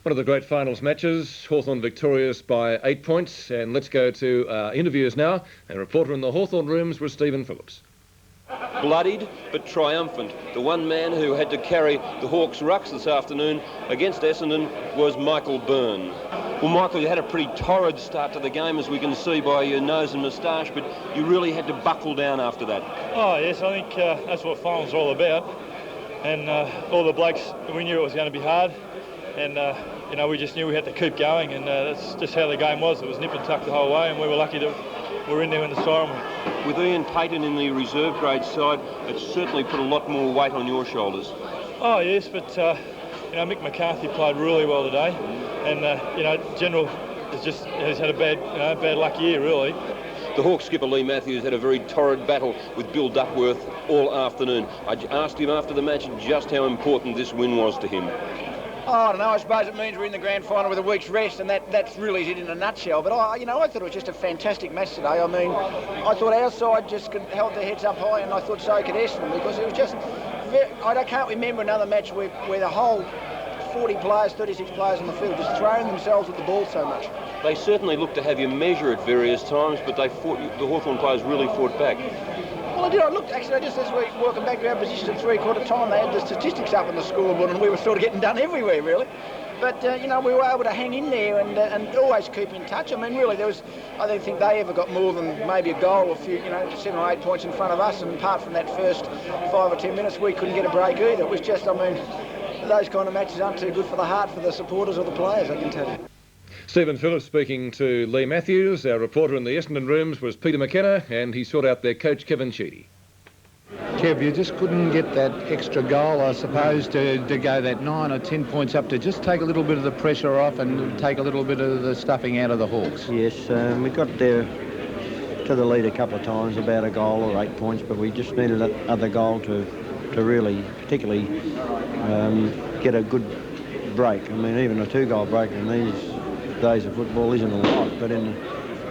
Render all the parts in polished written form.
One of the great finals matches, Hawthorn victorious by 8 points. And let's go to interviews now. A reporter in the Hawthorn rooms was Stephen Phillips. Bloodied but triumphant. The one man who had to carry the Hawks' rucks this afternoon against Essendon was Michael Byrne. Well, Michael, you had a pretty torrid start to the game, as we can see by your nose and moustache, but you really had to buckle down after that. Oh, yes, I think that's what finals are all about. And all the blokes, we knew it was going to be hard. And, you know, we just knew we had to keep going, and that's just how the game was. It was nip and tuck the whole way, and we were lucky that we were in there when the siren went. With Ian Payton in the reserve grade side, it certainly put a lot more weight on your shoulders. Oh, yes, but, you know, Mick McCarthy played really well today. And, you know, General has had a bad luck year, really. The Hawks skipper Lee Matthews had a very torrid battle with Bill Duckworth all afternoon. I asked him after the match just how important this win was to him. Oh, I don't know, I suppose it means we're in the grand final with a week's rest, and that's really it in a nutshell. But, I thought it was just a fantastic match today. I mean, I thought our side just held their heads up high, and I thought so could Essendon, because it was just... I can't remember another match where the whole 40 players, 36 players on the field just throwing themselves at the ball so much. They certainly looked to have you measure at various times, but the Hawthorn players really fought back. Well, I did. I looked, actually, just this week, working back to our position at three-quarter time, they had the statistics up on the scoreboard, and we were sort of getting done everywhere, really. But, you know, we were able to hang in there and always keep in touch. I mean, really, I don't think they ever got more than maybe a goal or 7 or 8 points in front of us, and apart from that first 5 or 10 minutes, we couldn't get a break either. It was just, I mean, those kind of matches aren't too good for the heart, for the supporters or the players, I can tell you. Stephen Phillips speaking to Lee Matthews. Our reporter in the Essendon rooms was Peter McKenna, and he sought out their coach, Kevin Sheedy. Kev, you just couldn't get that extra goal, I suppose, to go that 9 or 10 points up, to just take a little bit of the pressure off and take a little bit of the stuffing out of the Hawks. Yes, we got there to the lead a couple of times, about a goal or 8 points, but we just needed that other goal to really, particularly, get a good break. I mean, even a 2-goal break in these days of football isn't a lot, but in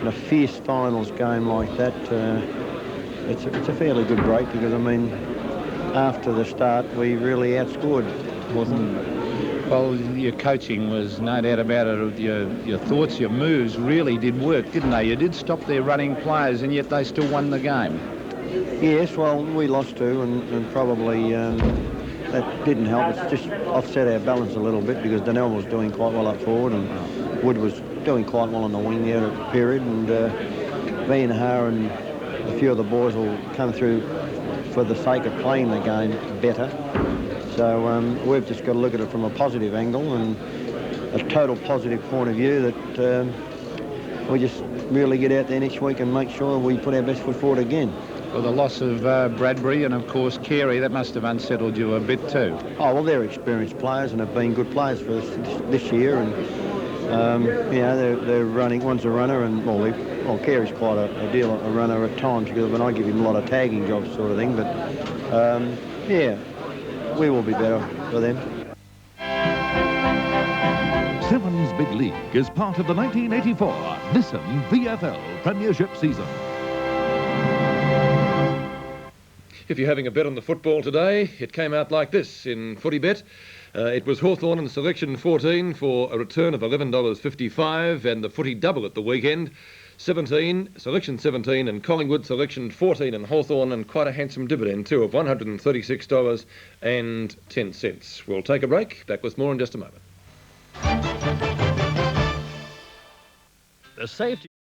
a fierce finals game like that, it's a fairly good break, because, I mean, after the start, we really outscored Hawthorn. Well, your coaching was no doubt about it. Your thoughts, your moves really did work, didn't they? You did stop their running players, and yet they still won the game. Yes, well, we lost too, and probably that didn't help. It's just offset our balance a little bit, because Donnell was doing quite well up forward, and Wood was doing quite well on the wing there at period, and Van Haar and a few of the boys will come through for the sake of playing the game better. So we've just got to look at it from a positive angle and a total positive point of view, that we just really get out there next week and make sure we put our best foot forward again. Well, the loss of Bradbury and, of course, Carey, that must have unsettled you a bit too. Oh, well, they're experienced players and have been good players for us this year, and you know, they're running. One's a runner, and well, Carey's quite a runner at times, because when I give him a lot of tagging jobs, sort of thing. But yeah, we will be better for them. Sevens Big League is part of the 1984 Nissan VFL Premiership season. If you're having a bet on the football today, it came out like this in Footy Bet. It was Hawthorn in selection 14 for a return of $11.55, and the footy double at the weekend. Selection 17 and Collingwood, selection 14 and Hawthorn, and quite a handsome dividend too of $136.10. We'll take a break. Back with more in just a moment. The safety